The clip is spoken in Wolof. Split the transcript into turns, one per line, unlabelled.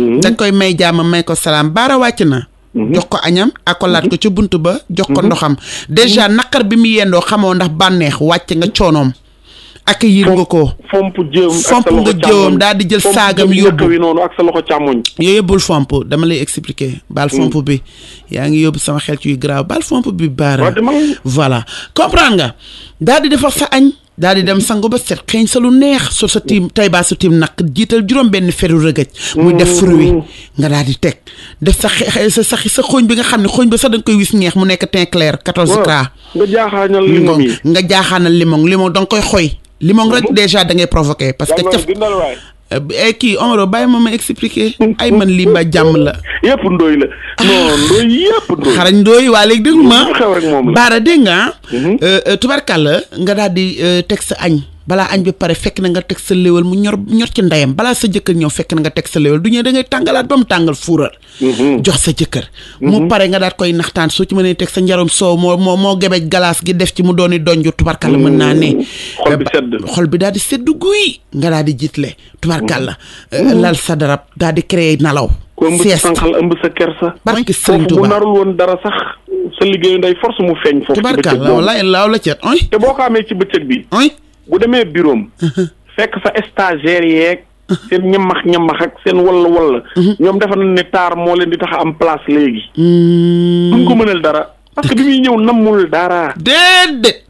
dañ koy may jàmm may ko salaam baara wàcc na. jox ko añam akolaat ko ca bunt ba jox ko ndoxam déjà naqar bi mu yendoo xamoo ndax bànneex wàcc nga coonoom ak yir nga ko
fomp
nga jëwam daal di jël saagam yóbbu
noonu ak sa loxo càmmoñ
yooyu yóbbul fomp dama lay expliquer baal fomp bi yaa ngi yóbbu sama xel ci yu grave baal fomp bi baara voilà comprendre nga daal di defar sa añ daal di dem sangu ba set xeeñ sa lu neex so sa tiim tay baa sa tiim nag jiital juróom benn feru rëgëj muy def fruit nga daal di teg def sa xooñ bi nga xam ne xooñ ba sax dañ koy wis ñeex mu nekk teint clair 14 gras
nga jaaxaanal limon yi
nga jaaxaanal limon danga koy xoy limon rek déjà da ngay provoqué parce que caf kii Omaro bàyyi ma expliquer ay man lii mbaa jàmm la
yëpp ndooy la non ndooy yëpp ndooy
xarañ ndooy waa léegi déglu ma
xew rek moom la
baara dégg nga tubarkàlla nga daal di teg sa añ balaa añ bi pare fekk na nga teg sa léwal mu ñor ci ndeyam balaa sa jëkkër ñëw fekk na nga teg sa léwal du ñëw da ngay tàngalaat ba mu tàngal fuural jox sa jëkkër mu pare nga daat koy naxtaan soo ci mënee teg sa njarom soow moo gebej galaas gi def ci mu dooni donju tubarkàlla mën naa ne xol bi daal di sedd guy nga daal di jiitle tubarkàlla lal sa darab daal di créer nalaw
ko ëmb sa sànqal ëmb sa kersa
barke Sëriñ
Tuuba bu narul woon dara sax sa liggéeyu nday force mu feeñ foofu
tubarkàlla walaay laaw la ceet oy
te boo ko amee ci bëccëg bi
oy
bu demee bureau fekk fa stagiaire yeeg seen ñamax ak seen walla ñoom defa nañ ne taar moo leen di tax a am place léegi duñ ko mënal dara parce que bi muy ñëw nammul dara
déedéet